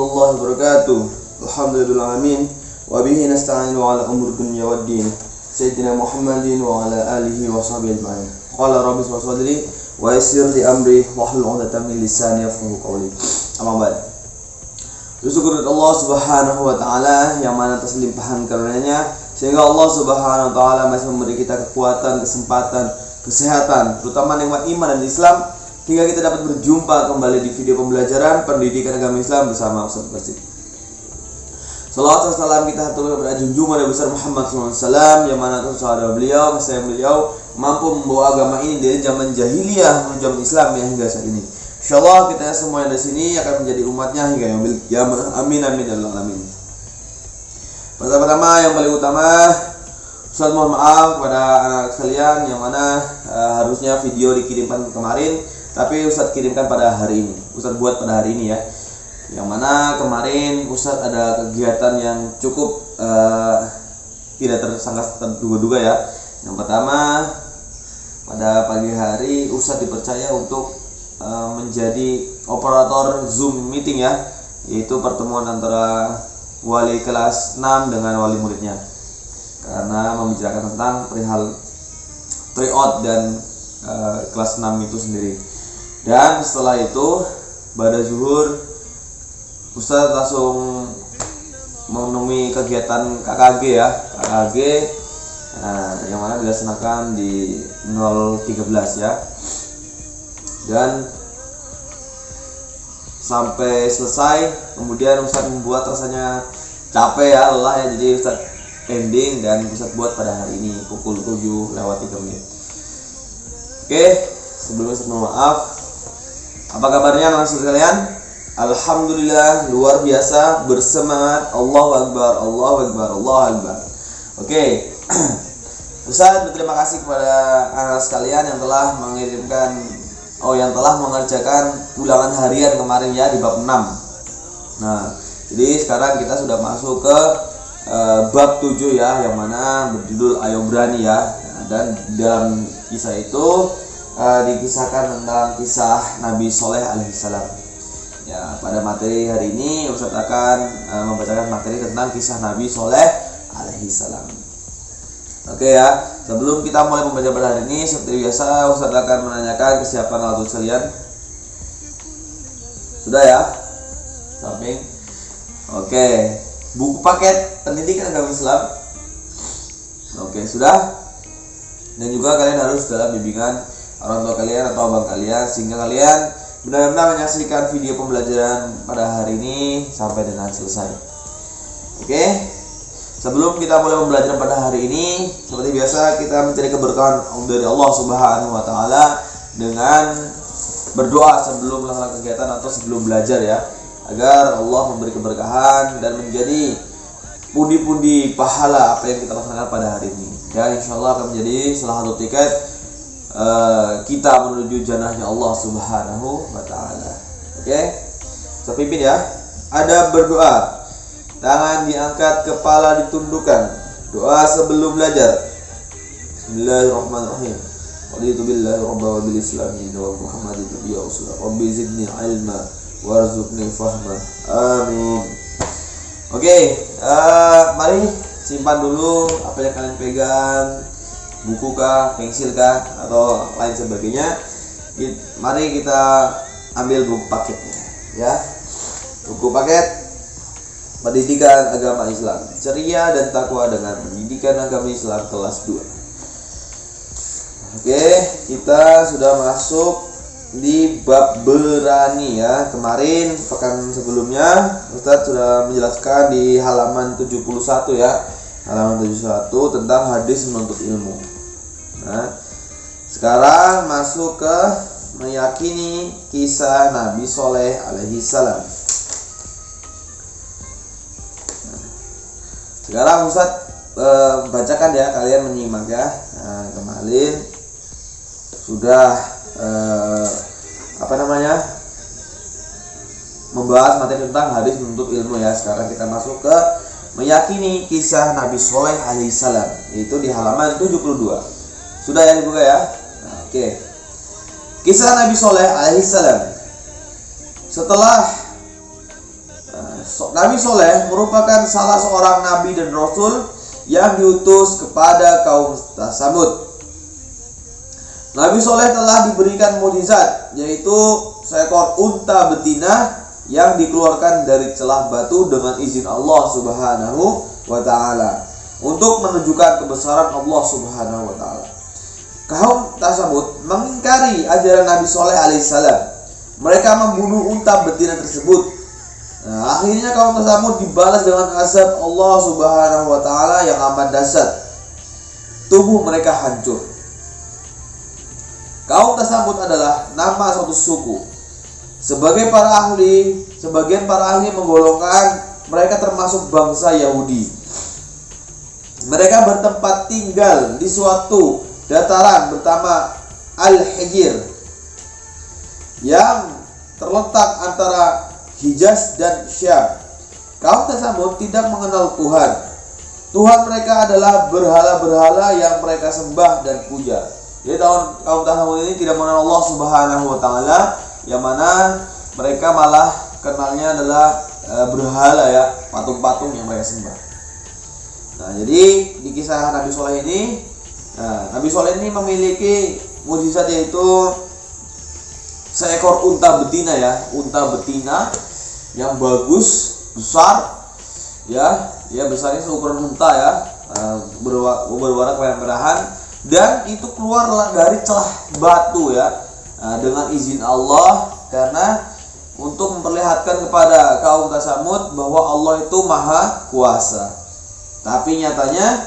warahmatullahi wabarakatuh. Alhamdulillahirrahmanirrahim. Wa bihi nasta'inu ala umur dunya waddin. Sayyidina Muhammadin wa ala alihi wa sahbihi ajma'in. Qala rabbi ishrah sadri wa yassir li amri wahlul 'uqdatam min lisani yafqahu qawli. Amma ba'd. Bersyukur Allah Subhanahu wa taala yang mana atas limpahan karunia-Nya sehingga Allah Subhanahu wa taala masih memberi kita kekuatan, kesempatan, kesehatan, terutama nikmat iman dan Islam hingga kita dapat berjumpa kembali di video pembelajaran pendidikan agama Islam bersama Ustaz Basir. Salawat dan salam kita haturkan kepada junjungan Nabi besar Muhammad SAW yang mana saudara beliau, kasih beliau mampu membawa agama ini dari zaman jahiliyah menuju zaman Islam yang hingga saat ini. Insyaallah kita semua yang di sini akan menjadi umatnya hingga yaumil qiyamah. Amin amin ya rabbal alamin. Pertama-tama yang paling utama, Ustaz mohon maaf kepada anak sekalian yang mana harusnya video dikirimkan kemarin, tapi Ustaz kirimkan pada hari ini. Ustaz buat pada hari ini ya. Yang mana kemarin Ustaz ada kegiatan yang cukup tidak tersangka terduga-duga ya. Yang pertama, pada pagi hari Ustaz dipercaya untuk menjadi operator Zoom meeting ya, yaitu pertemuan antara wali kelas 6 dengan wali muridnya, karena membicarakan tentang perihal tryout dan kelas 6 itu sendiri. Dan setelah itu pada zuhur Ustaz langsung menemui kegiatan KKG ya, KKG yang mana dilaksanakan di 013 ya. Dan sampai selesai kemudian Ustaz membuat rasanya capek ya, lelah ya, jadi Ustaz ending dan Ustaz buat pada hari ini pukul 7:03. Oke, sebelumnya Ustaz mohon maaf. Apa kabarnya anak sekalian? Alhamdulillah luar biasa, bersemangat. Allahu Akbar, Allahu Akbar, Allahu Akbar. Oke. Ustaz berterima kasih kepada anak sekalian yang telah mengirimkan yang telah mengerjakan ulangan harian kemarin ya di bab 6. Nah, jadi sekarang kita sudah masuk ke bab 7 ya, yang mana berjudul Ayo Berani ya. Dan dalam kisah itu dikisahkan tentang kisah Nabi Soleh alaihissalam. Ya, pada materi hari ini Ustaz akan membacakan materi tentang kisah Nabi Soleh alaihissalam. Oke ya, sebelum kita mulai membaca pada hari ini, seperti biasa Ustaz akan menanyakan kesiapan alat tulis kalian. Sudah ya? Samping. Oke, buku paket pendidikan agama Islam. Oke, sudah. Dan juga kalian harus dalam bimbingan orang tua kalian atau abang kalian, sehingga kalian benar-benar menyaksikan video pembelajaran pada hari ini sampai dengan selesai. Oke. Sebelum kita mulai pembelajaran pada hari ini, seperti biasa kita mencari keberkahan dari Allah Subhanahu wa taala dengan berdoa sebelum melaksanakan kegiatan atau sebelum belajar ya, agar Allah memberi keberkahan dan menjadi pundi-pundi pahala apa yang kita laksanakan pada hari ini. Dan insyaallah akan menjadi salah satu tiket kita menuju jannahnya Allah Subhanahu wa taala. Oke? Saya pimpin ya. Ada berdoa. Tangan diangkat, kepala ditundukkan. Doa sebelum belajar. Bismillahirrahmanirrahim. Qaditu billahi rabba wa bil islami wa Muhammadin nabiyya rasulullah. Rabbi zidni ilma warzuqni fahma. Amin. Oke, mari simpan dulu apa yang kalian pegang, buku kah, pensil kah, atau lain sebagainya. Mari kita ambil buku paketnya ya. Buku paket Pendidikan Agama Islam, Ceria dan Takwa dengan Pendidikan Agama Islam kelas 2. Oke, kita sudah masuk di bab berani ya. Kemarin pekan sebelumnya Ustaz sudah menjelaskan di halaman 71 ya. Halaman 71 tentang hadis menuntut ilmu. Nah, sekarang masuk ke meyakini kisah Nabi Soleh alaihissalam. Sekarang Ustaz bacakan ya, kalian menyimak ya. Nah, kemarin sudah membahas materi tentang hadis menuntut ilmu ya. Sekarang kita masuk ke meyakini kisah Nabi Soleh alaihissalam, yaitu di halaman 72. Sudah ya dibuka ya? Nah, oke. Kisah Nabi Soleh alaihissalam. Setelah Nabi Soleh merupakan salah seorang nabi dan rasul yang diutus kepada kaum Tsamud. Nabi Soleh telah diberikan mukjizat, yaitu seekor unta betina yang dikeluarkan dari celah batu dengan izin Allah Subhanahu wa Ta'ala untuk menunjukkan kebesaran Allah Subhanahu wa Ta'ala. Kaum Tsamud mengingkari ajaran Nabi Soleh alaihissalam. Mereka membunuh unta betina tersebut. Nah, akhirnya kaum Tsamud dibalas dengan azab Allah Subhanahu wa Ta'ala yang amat dahsyat. Tubuh mereka hancur. Kaum Tsamud adalah nama suatu suku. Sebagian para ahli menggolongkan mereka termasuk bangsa Yahudi. Mereka bertempat tinggal di suatu dataran bernama Al-Hijr yang terletak antara Hijaz dan Syam. Kaum Tsamud tidak mengenal Tuhan. Tuhan mereka adalah berhala-berhala yang mereka sembah dan puja. Jadi kaum Tsamud ini tidak mengenal Allah Subhanahu wa Ta'ala, yang mana mereka malah kenalnya adalah berhala ya, patung-patung yang mereka sembah. Nah, jadi di kisah Nabi Soleh ini, Nabi Soleh ini memiliki mukjizat, yaitu seekor unta betina ya, unta betina yang bagus, besar ya besarnya seukuran unta ya, berwarna kemerah-merahan, dan itu keluar dari celah batu ya, dengan izin Allah, karena untuk memperlihatkan kepada kaum Tsamud bahwa Allah itu maha kuasa. Tapi nyatanya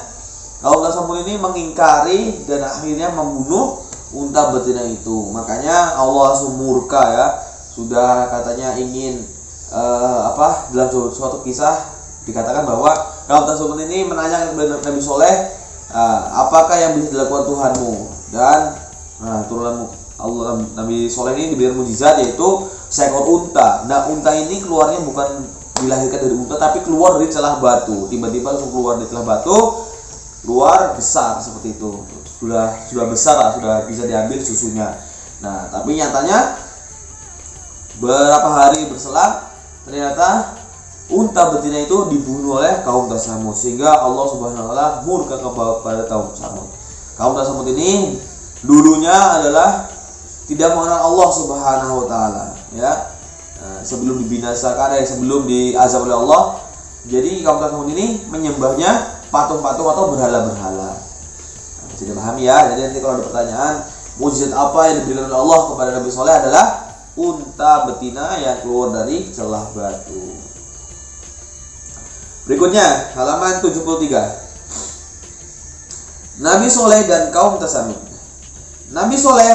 kaum Tsamud ini mengingkari dan akhirnya membunuh unta betina itu. Makanya Allah murka ya, sudah katanya ingin dalam suatu kisah dikatakan bahwa kaum Tsamud ini menanyakan kepada Nabi Soleh, apakah yang bisa dilakukan Tuhanmu? Dan turunlah Allah, Nabi Soleh ini diberikan mukjizat, yaitu seekor unta. Nah, unta ini keluarnya bukan dilahirkan dari unta, tapi keluar dari celah batu. Tiba-tiba langsung keluar dari celah batu, keluar besar seperti itu. Sudah besar lah, sudah bisa diambil susunya. Nah, tapi nyatanya beberapa hari berselang, ternyata unta betina itu dibunuh oleh kaum Tsamud, sehingga Allah Subhanahu wa Ta'ala murka kepada kaum Tsamud. Kaum Tsamud ini dulunya adalah tidak mengenal Allah Subhanahu wa Ta'ala ya. Sebelum dibinasakan, sebelum diazab oleh Allah, jadi kaum Tsamud ini menyembahnya patung-patung atau berhala-berhala. Bisa dipahami ya. Jadi nanti kalau ada pertanyaan, mukjizat apa yang diberikan oleh Allah kepada Nabi Soleh adalah unta betina yang keluar dari celah batu. Berikutnya halaman 73. Nabi Soleh dan kaum Tsamud. Nabi Soleh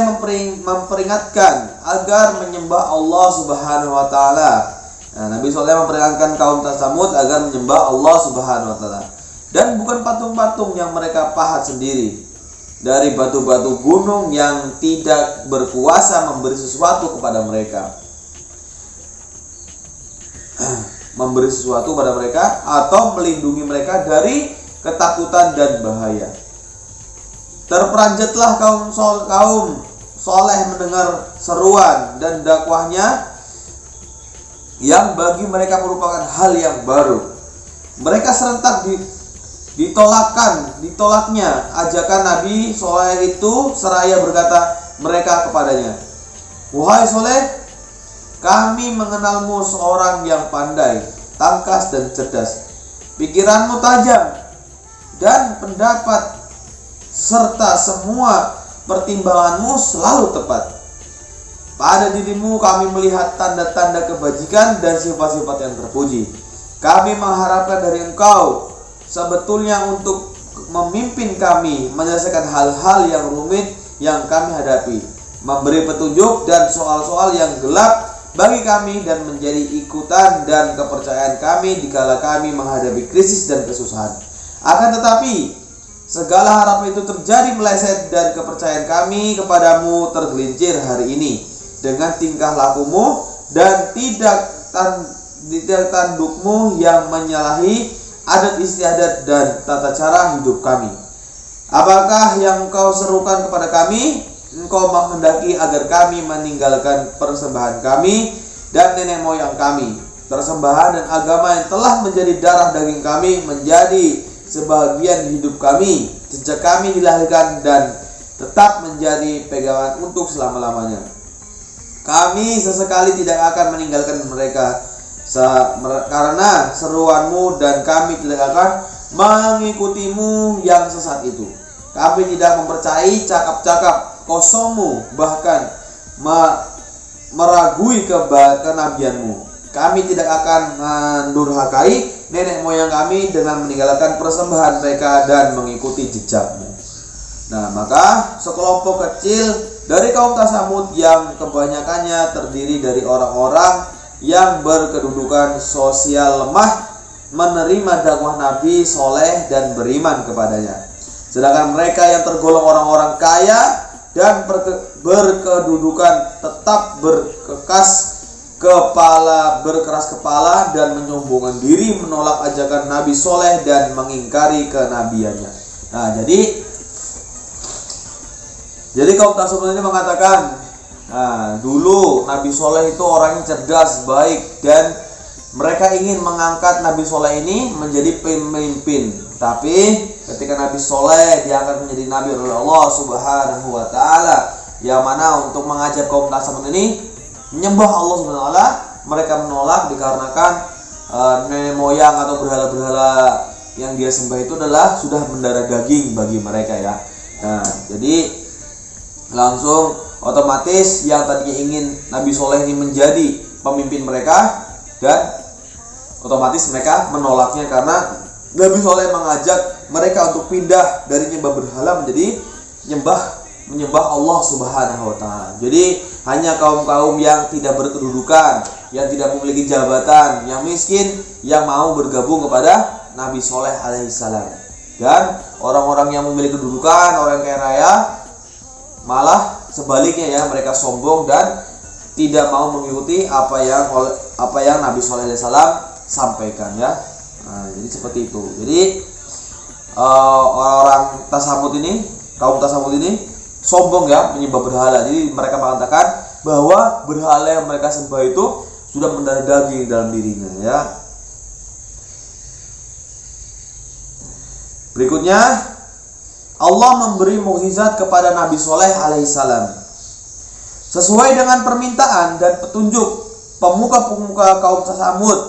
memperingatkan agar menyembah Allah Subhanahu wa Ta'ala. Nabi Soleh memperingatkan kaum Tsamud agar menyembah Allah Subhanahu wa Ta'ala, dan bukan patung-patung yang mereka pahat sendiri dari batu-batu gunung yang tidak berkuasa memberi sesuatu kepada mereka. Memberi sesuatu pada mereka atau melindungi mereka dari ketakutan dan bahaya. Terperanjatlah kaum Soleh mendengar seruan dan dakwahnya yang bagi mereka merupakan hal yang baru. Mereka serentak ditolaknya ajakan Nabi Soleh itu, seraya berkata mereka kepadanya, "Wahai Soleh, kami mengenalmu seorang yang pandai, tangkas dan cerdas. Pikiranmu tajam dan pendapat serta semua pertimbanganmu selalu tepat. Pada dirimu kami melihat tanda-tanda kebajikan dan sifat-sifat yang terpuji. Kami mengharapkan dari engkau sebetulnya untuk memimpin kami menyelesaikan hal-hal yang rumit yang kami hadapi, memberi petunjuk dan soal-soal yang gelap bagi kami, dan menjadi ikutan dan kepercayaan kami dikala kami menghadapi krisis dan kesusahan. Akan tetapi segala harapan itu terjadi meleset, dan kepercayaan kami kepadamu tergelincir hari ini dengan tingkah lakumu dan tidak tandukmu yang menyalahi adat istiadat dan tata cara hidup kami. Apakah yang engkau serukan kepada kami? Engkau menghendaki agar kami meninggalkan persembahan kami dan nenek moyang kami, persembahan dan agama yang telah menjadi darah daging kami menjadi sebagian hidup kami sejak kami dilahirkan dan tetap menjadi pegangan untuk selama-lamanya. Kami sesekali tidak akan meninggalkan mereka karena seruanmu, dan kami tidak akan mengikutimu yang sesat itu. Kami tidak mempercayai cakap-cakap kosongmu, bahkan meragui kenabianmu. Kami tidak akan mendurhakai nenek moyang kami dengan meninggalkan persembahan mereka dan mengikuti jejakmu. Nah, maka sekelompok kecil dari kaum Tsamud yang kebanyakannya terdiri dari orang-orang yang berkedudukan sosial lemah menerima dakwah Nabi Soleh dan beriman kepadanya. Sedangkan mereka yang tergolong orang-orang kaya dan berkedudukan tetap berkeras kepala dan menyombongkan diri, menolak ajakan Nabi Soleh dan mengingkari kenabiannya. Nah, jadi kaum Tsamud ini mengatakan, dulu Nabi Soleh itu orangnya cerdas, baik, dan mereka ingin mengangkat Nabi Soleh ini menjadi pemimpin. Tapi ketika Nabi Soleh diangkat menjadi Nabi oleh Allah Subhanahu wa Ta'ala, yang mana untuk mengajak kaum Tsamud ini menyembah Allah Subhanahu wa Ta'ala, mereka menolak dikarenakan nenek moyang atau berhala-berhala yang dia sembah itu adalah sudah mendarah daging bagi mereka ya. Nah, jadi langsung otomatis yang tadinya ingin Nabi Soleh ini menjadi pemimpin mereka, dan otomatis mereka menolaknya karena Nabi Soleh mengajak mereka untuk pindah dari nyembah berhala menjadi menyembah Allah Subhanahu wa Ta'ala. Jadi hanya kaum-kaum yang tidak berkedudukan, yang tidak memiliki jabatan, yang miskin, yang mau bergabung kepada Nabi Soleh alaihissalam. Dan orang-orang yang memiliki kedudukan, orang kaya raya, malah sebaliknya ya, mereka sombong dan tidak mau mengikuti apa yang Nabi Soleh alaihissalam sampaikan ya. Nah, jadi seperti itu. Jadi orang-orang kaum Tsamud ini sombong ya, menyembah berhala. Jadi mereka mengatakan bahwa berhala yang mereka sembah itu sudah mendarah daging dalam dirinya ya. Berikutnya, Allah memberi mukjizat kepada Nabi Soleh alaihissalam. Sesuai dengan permintaan dan petunjuk pemuka-pemuka kaum Tsamud,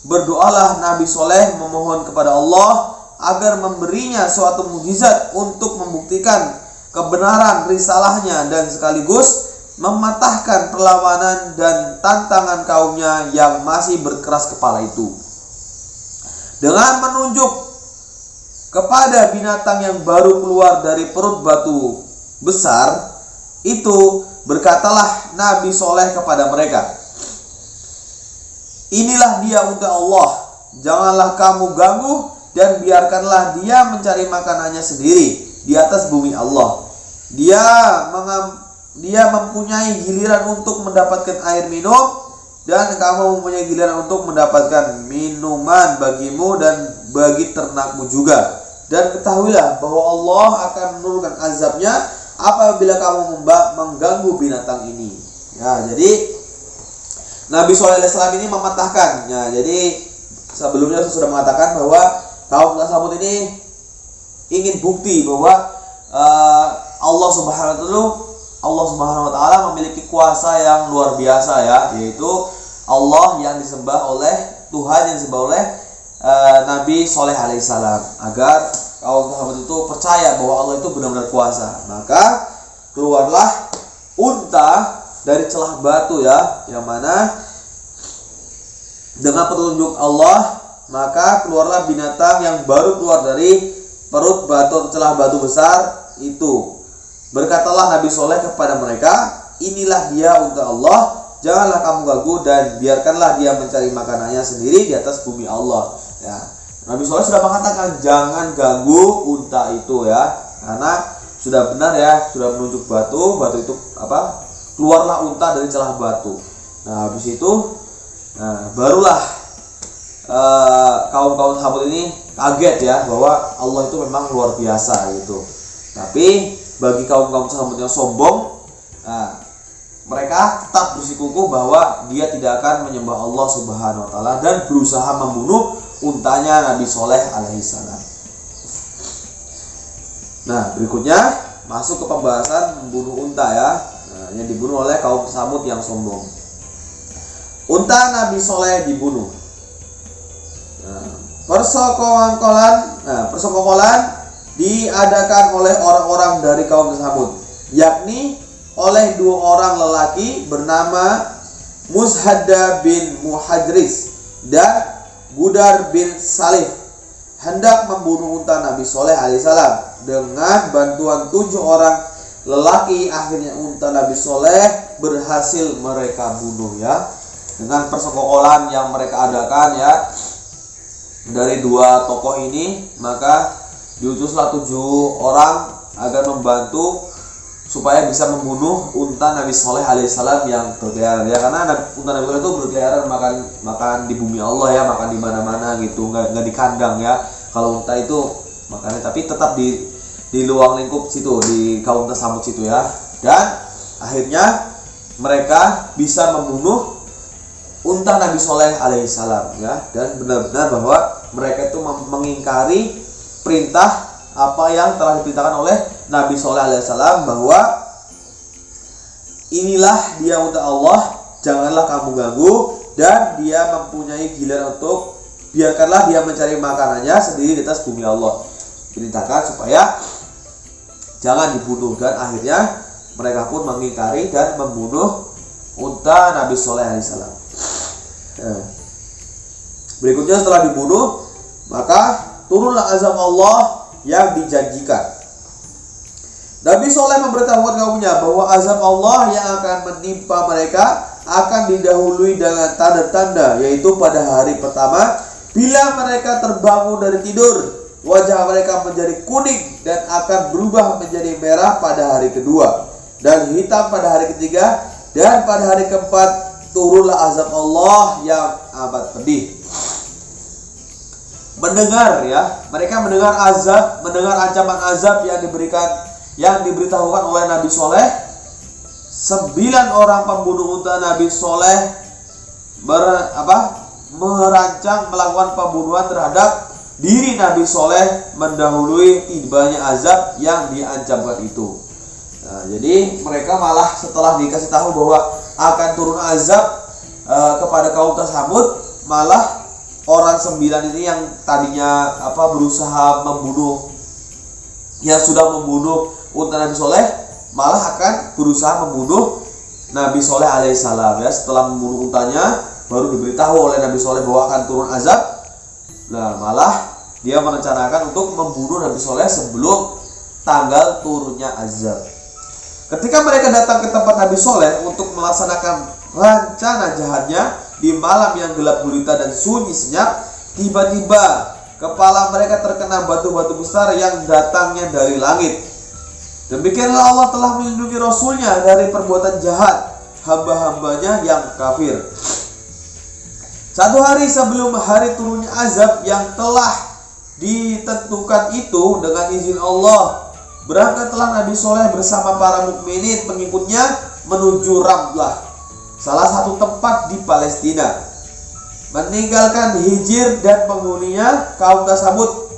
berdoalah Nabi Soleh memohon kepada Allah agar memberinya suatu mukjizat untuk membuktikan kebenaran risalahnya dan sekaligus mematahkan perlawanan dan tantangan kaumnya yang masih berkeras kepala itu. Dengan menunjuk kepada binatang yang baru keluar dari perut batu besar itu, berkatalah Nabi Soleh kepada mereka, inilah dia unta Allah, janganlah kamu ganggu dan biarkanlah dia mencari makanannya sendiri di atas bumi Allah. Dia mempunyai giliran untuk mendapatkan air minum, dan kamu mempunyai giliran untuk mendapatkan minuman bagimu dan bagi ternakmu juga. Dan ketahuilah bahwa Allah akan menurunkan azabnya apabila kamu mengganggu binatang ini. Ya, jadi Nabi Soleh alaihissalam ini mematahkan. Ya, jadi sebelumnya saya sudah mengatakan bahwa kaum Tsamud ini ingin bukti bahwa Allah Subhanahu wa Ta'ala memiliki kuasa yang luar biasa ya, yaitu Allah yang disembah oleh Tuhan, yang disembah oleh Nabi Soleh alaihissalam, agar kaum Tsamud itu percaya bahwa Allah itu benar-benar kuasa. Maka keluarlah unta dari celah batu ya, yang mana dengan petunjuk Allah maka keluarlah binatang yang baru keluar dari perut batu, celah batu besar itu. Berkatalah Nabi Soleh kepada mereka, inilah dia unta Allah, janganlah kamu ganggu dan biarkanlah dia mencari makanannya sendiri di atas bumi Allah. Ya, Nabi Soleh sudah mengatakan jangan ganggu unta itu ya, karena sudah benar ya, sudah menunjuk batu itu keluarlah unta dari celah batu. Nah, habis itu barulah kaum-kaum Tsamud ini kaget ya, bahwa Allah itu memang luar biasa gitu. Tapi bagi kaum-kaum Tsamud yang sombong, mereka tetap bersikukuh bahwa dia tidak akan menyembah Allah Subhanahu wa taala dan berusaha membunuh untanya Nabi Soleh alaihissalam. Nah, berikutnya masuk ke pembahasan membunuh unta ya. Nah, yang dibunuh oleh kaum Samud yang sombong. Unta Nabi Soleh dibunuh. Persekongkolan diadakan oleh orang-orang dari kaum Samud, yakni oleh 2 orang lelaki bernama Mushadda bin Muhadris dan Budar bin Salih, hendak membunuh unta Nabi Soleh alaihissalam. Dengan bantuan 7 orang lelaki, akhirnya unta Nabi Soleh berhasil mereka bunuh ya. Dengan persekongkolan yang mereka adakan ya dari 2 tokoh ini, maka diutuslah 7 orang agar membantu supaya bisa membunuh unta Nabi Soleh alaihissalam yang berkeliaran ya. Karena unta Nabi Soleh itu berkeliaran makan di bumi Allah ya, makan di mana-mana gitu, nggak di kandang ya. Kalau unta itu makannya tapi tetap di luar lingkup situ, di kaum Samud situ ya. Dan akhirnya mereka bisa membunuh unta Nabi Soleh alaihissalam ya, dan benar-benar bahwa mereka itu mengingkari perintah apa yang telah diperintahkan oleh Nabi Soleh alaihissalam, bahwa inilah dia unta Allah, janganlah kamu ganggu, dan dia mempunyai giliran untuk biarkanlah dia mencari makanannya sendiri di atas bumi Allah. Perintahkan supaya jangan dibunuh, dan akhirnya mereka pun mengingkari dan membunuh unta Nabi Soleh alaihissalam. Berikutnya setelah dibunuh, maka turunlah azab Allah yang dijanjikan. Nabi Soleh memberitahukan kaumnya bahwa azab Allah yang akan menimpa mereka akan didahului dengan tanda-tanda, yaitu pada hari pertama bila mereka terbangun dari tidur, wajah mereka menjadi kuning dan akan berubah menjadi merah pada hari kedua, dan hitam pada hari ketiga, dan pada hari keempat turunlah azab Allah yang amat pedih. Mendengar ya, mereka mendengar ancaman azab yang diberitahukan oleh Nabi Soleh. 9 orang pembunuh unta Nabi Soleh merancang melakukan pembunuhan terhadap diri Nabi Soleh mendahului tibanya azab yang diancamkan itu. Nah, jadi mereka malah setelah dikasih tahu bahwa akan turun azab kepada kaum Samud, malah orang 9 ini yang tadinya berusaha membunuh, yang sudah membunuh unta Nabi Soleh, malah akan berusaha membunuh Nabi Soleh alaihissalam ya. Setelah membunuh untanya, baru diberitahu oleh Nabi Soleh bahwa akan turun azab. Nah, malah dia merencanakan untuk membunuh Nabi Soleh sebelum tanggal turunnya azab. Ketika mereka datang ke tempat Nabi Soleh untuk melaksanakan rencana jahatnya di malam yang gelap gulita dan sunyi senyap, tiba-tiba kepala mereka terkena batu-batu besar yang datangnya dari langit. Demikianlah Allah telah melindungi Rasulnya dari perbuatan jahat hamba-hambanya yang kafir. 1 hari sebelum hari turunnya azab yang telah ditentukan itu, dengan izin Allah, berangkatlah Nabi Soleh bersama para mukminin pengikutnya menuju Ramlah, salah satu tempat di Palestina. Meninggalkan Hijr dan penghuninya, kaum Samud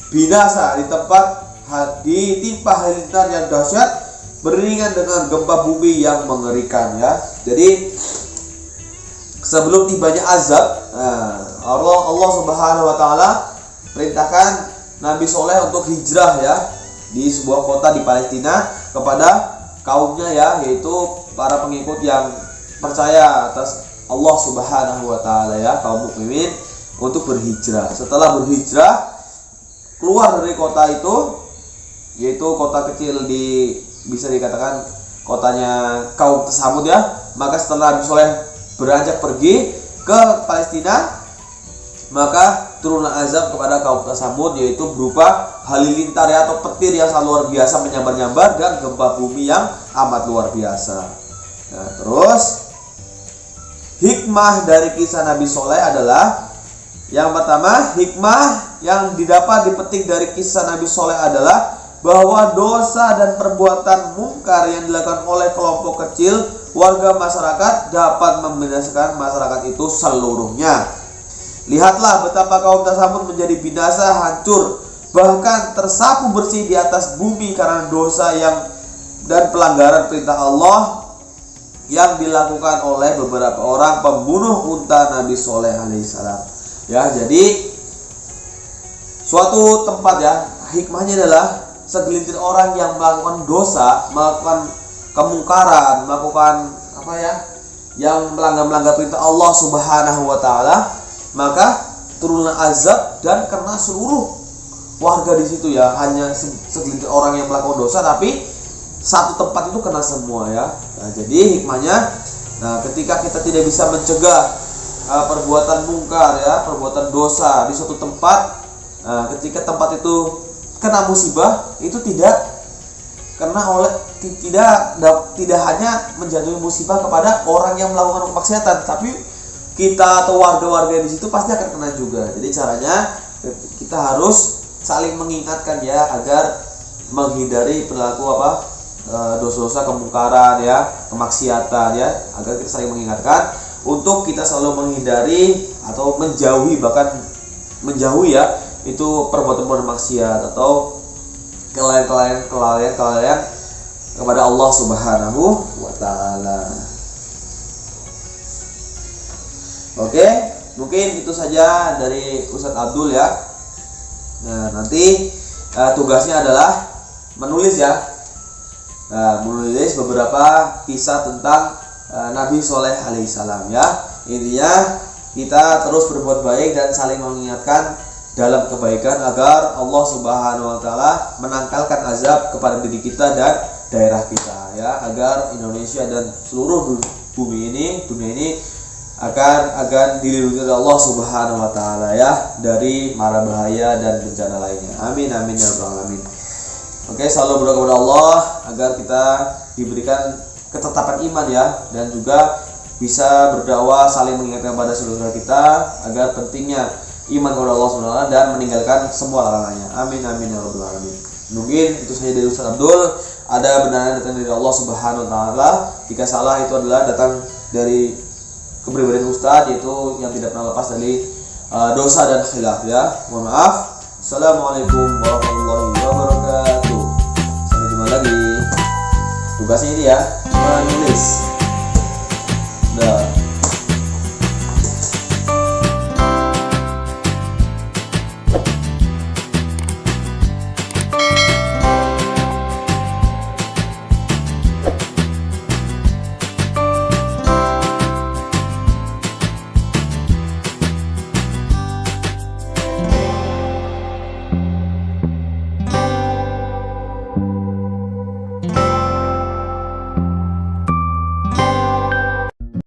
binasa ditimpa halilintar yang dahsyat beriringan dengan gempa bumi yang mengerikan ya. Jadi sebelum tibanya azab, Allah Subhanahu wa taala perintahkan Nabi Soleh untuk hijrah ya di sebuah kota di Palestina kepada kaumnya ya, yaitu para pengikut yang percaya atas Allah Subhanahu wa taala ya, kaum mukminin, untuk berhijrah. Setelah berhijrah keluar dari kota itu, yaitu kota kecil bisa dikatakan kotanya kaum Samud ya, maka setelah Nabi Soleh beranjak pergi ke Palestina, maka turunlah azab kepada kaum Samud, yaitu berupa halilintar ya, atau petir yang sangat luar biasa menyambar-nyambar, dan gempa bumi yang amat luar biasa. Nah, terus hikmah dari kisah Nabi Soleh adalah, yang pertama, hikmah yang didapat dipetik dari kisah Nabi Soleh adalah bahwa dosa dan perbuatan mungkar yang dilakukan oleh kelompok kecil warga masyarakat dapat membinasakan masyarakat itu seluruhnya. Lihatlah betapa kaum Tsamud menjadi binasa, hancur, bahkan tersapu bersih di atas bumi karena dosa dan pelanggaran perintah Allah yang dilakukan oleh beberapa orang pembunuh unta Nabi Soleh alaihissalam. Ya, jadi suatu tempat ya, hikmahnya adalah segelintir orang yang melakukan dosa, melakukan kemungkaran, melakukan yang melanggar perintah Allah Subhanahu wa taala, maka turunlah azab dan kena seluruh warga di situ ya. Hanya segelintir orang yang melakukan dosa, tapi satu tempat itu kena semua ya. Nah, jadi hikmahnya, ketika kita tidak bisa mencegah perbuatan mungkar ya, perbuatan dosa di suatu tempat, ketika tempat itu kena musibah, itu tidak hanya menjatuhi musibah kepada orang yang melakukan kemaksiatan, tapi kita atau warga-warga di situ pasti akan kena juga. Jadi caranya kita harus saling mengingatkan ya, agar menghindari perilaku dosa-dosa, kemungkaran ya, kemaksiatan ya, agar kita saling mengingatkan untuk kita selalu menghindari atau menjauhi ya, itu perbuatan maksiat atau kelalaian kepada Allah Subhanahu wa taala. Oke, mungkin itu saja dari Ustadz Abdul ya. Nah, nanti tugasnya adalah menulis ya. Menulis beberapa kisah tentang Nabi Soleh alaihissalam ya. Intinya kita terus berbuat baik dan saling mengingatkan dalam kebaikan agar Allah Subhanahu wa taala menangkalkan azab kepada diri kita dan daerah kita ya, agar Indonesia dan seluruh dunia ini akan dilindungi oleh Allah Subhanahu wa taala ya, dari mara bahaya dan bencana lainnya. Amin amin ya rabbal alamin. Oke, selalu berdoa kepada Allah agar kita diberikan ketetapan iman ya, dan juga bisa berdakwah saling mengingatkan kepada saudara kita agar pentingnya iman kepada Allah Subhanahu wa taala dan meninggalkan semua larangannya. Amin amin ya rabbal alamin. Mungkin itu saja dari Ustaz Abdul. Ada benarnya datang dari Allah Subhanahu wa taala. Jika salah itu adalah datang dari kepribadian Ustaz, yaitu yang tidak pernah lepas dari dosa dan khilaf ya. Mohon maaf. Assalamualaikum warahmatullahi wabarakatuh. Sampai jumpa lagi. Tugasnya ini ya, menulis.